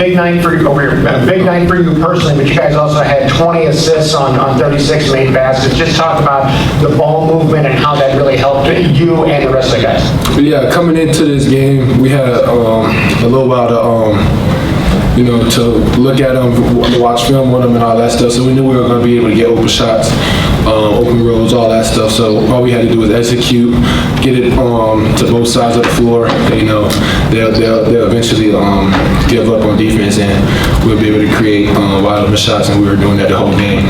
big night for you personally, but you guys also had 20 assists on 36 made passes. Just talk about the ball movement and how that really helped you and the rest of the guys. Yeah, coming into this game, we had a little while to look at them, to watch film on them and all that stuff. So we knew we were going to be able to get open shots, open roads, all that stuff. So all we had to do was execute, get it to both sides of the floor. They'll eventually give up on defense, and we'll be able to create wide open shots, and we were doing that the whole game.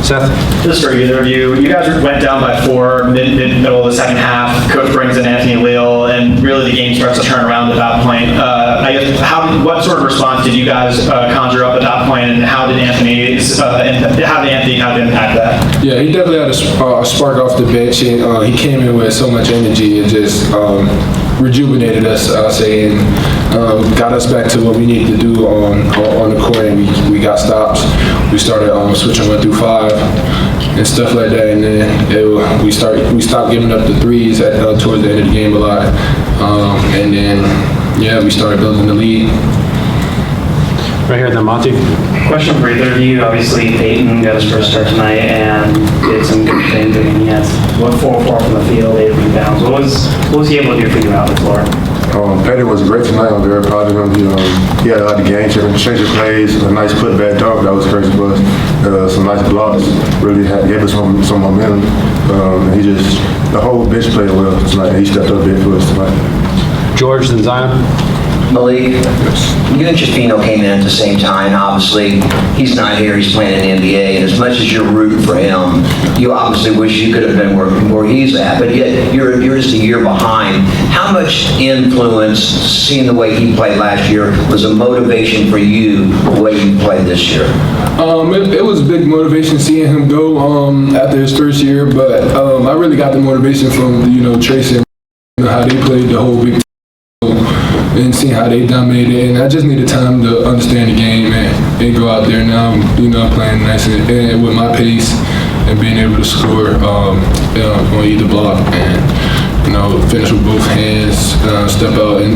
Seth? Just for either of you, you guys went down by 4 middle of the second half. Coach brings in Anthony Leal, and really the game starts to turn around at that point. I guess what sort of response did you guys conjure up at that point, and how did Anthony kind of impact that? Yeah, he definitely had a spark off the bench, and he came in with so much energy and just rejuvenated us, I'll say, and got us back to what we needed to do on the court, and we got stops. We started switching 1 through 5 and stuff like that, and then we stopped giving up the threes towards the end of the game a lot, and then we started building the lead. Right here, then Monty. Question for either of you. Obviously, Payton got his first start tonight and did some good things. I mean, he has 4-4 from the field, 8 rebounds. What was he able to do for you out on the floor? Payton was great tonight. I'm very proud of him. He had a lot of game changer plays, a nice putback dunk that was crazy for us. Some nice blocks, really gave us some momentum. The whole bench played well tonight. He stepped up big for us tonight. George, then Zion. Malik, you and Jafino came in at the same time. Obviously, he's not here. He's playing in the NBA. And as much as you're rooting for him, you obviously wish you could have been where he's at. But yet, you're just a year behind. How much influence, seeing the way he played last year, was a motivation for you the way you played this year? It was a big motivation seeing him go after his first year. But I really got the motivation from, Tracy, how they played the whole big and seeing how they dominated, and I just needed time to understand the game and go out there now, playing nice and with my pace and being able to score on either block and finish with both hands, step out and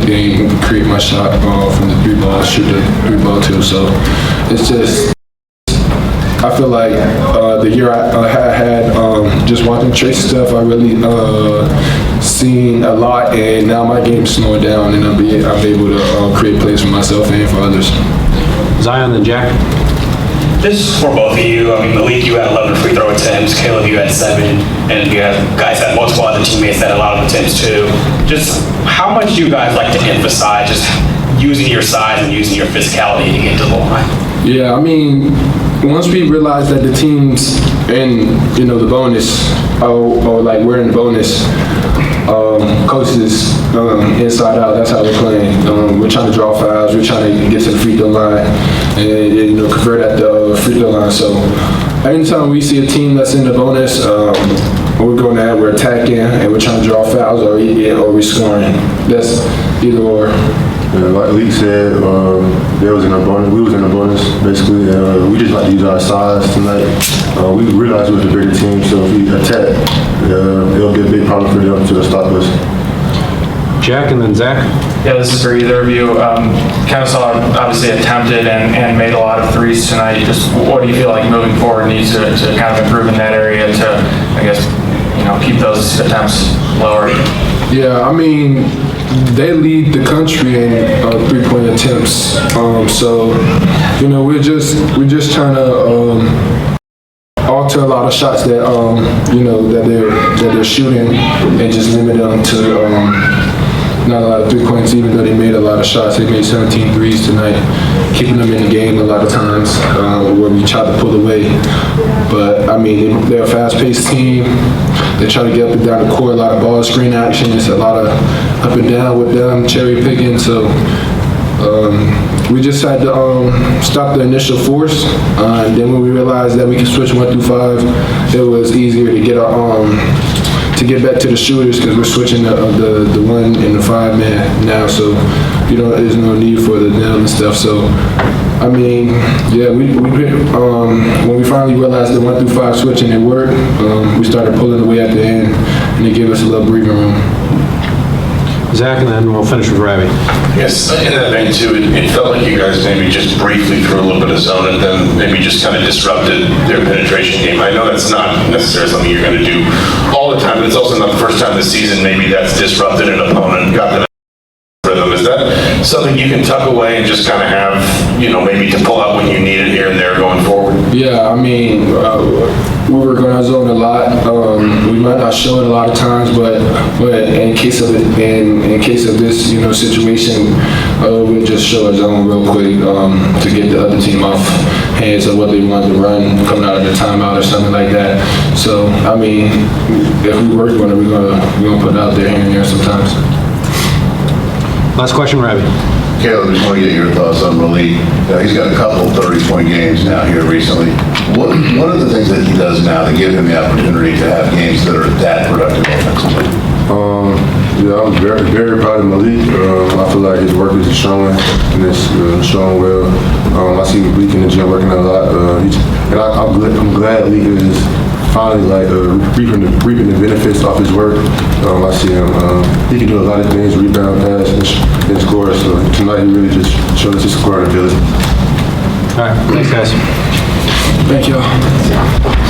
create my shot from the 3-ball, shoot the 3-ball too. So it's just, I feel like the year I had just watching Tracy stuff, I really seen a lot, and now my game's slowing down, and I'm able to create plays for myself and for others. Zion, then Jack. Just for both of you, Malik, you had 11 free throw attempts, Kaleb, you had 7, and you have guys that multiple other teammates that had a lot of attempts too. Just how much do you guys like to emphasize just using your size and using your physicality to get to the line? Yeah, once we realized that the teams in, the bonus, or like we're in the bonus, coaches inside out, that's how we're playing. We're trying to draw fouls, we're trying to get to the free throw line and convert at the free throw line. So anytime we see a team that's in the bonus, we're going at, we're attacking, and we're trying to draw fouls or we're scoring. That's either or. Yeah, like Lee said, we was in a bonus, basically. We just like to use our size tonight. We realized we was a bigger team, so if we attack, it'll be a big problem for them to stop us. Jack, and then Zach. Yeah, this is for either of you. Kennesaw obviously attempted and made a lot of threes tonight. Just what do you feel like moving forward needs to kind of improve in that area to, I guess, keep those attempts lower? Yeah, they lead the country in 3-point attempts. So, we're just trying to alter a lot of shots that that they're shooting and just limit them to not a lot of 3-points, even though they made a lot of shots. They made 17 threes tonight, keeping them in the game a lot of times where we try to pull away. But they're a fast-paced team. They try to get up and down the court, a lot of ball screen actions, a lot of up and down with them, cherry picking. So we just had to stop the initial force. And then when we realized that we could switch 1 through 5, it was easier to get back to the shooters because we're switching the 1 and the 5 man now. So there's no need for the nail and stuff. So when we finally realized the 1 through 5 switching it worked, we started pulling away at the end, and it gave us a little breathing room. Zach, and then we'll finish with Ravi. Yes, in that vein too, it felt like you guys maybe just briefly threw a little bit of zone and then maybe just kind of disrupted their penetration game. I know that's not necessarily something you're going to do all the time, but it's also not the first time this season maybe that's disrupted an opponent, got them rhythm. Is that something you can tuck away and just kind of have, maybe to pull out when you need it here and there going forward? Yeah, I mean, we were going to zone a lot. We might not show it a lot of times, but in case of this, situation, we'll just show a zone real quick to get the other team off hands of what they want to run coming out of the timeout or something like that. So, I mean, if we work on it, we're gonna put it out there here and there sometimes. Last question, Ravi. Kaleb, just want to get your thoughts on Malik. He's got a couple 30-point games now here recently. What are the things that he does now to give him the opportunity to have games that are that productive offensively? I'm very, very proud of Malik. I feel like his work is showing, and it's showing well. I see Malik in the gym working a lot, I'm glad Malik is finally reaping the benefits off his work. I see him. He can do a lot of things: rebound, pass, and score. So tonight he really just showed us his scoring ability. All right, thanks, guys. Thank y'all.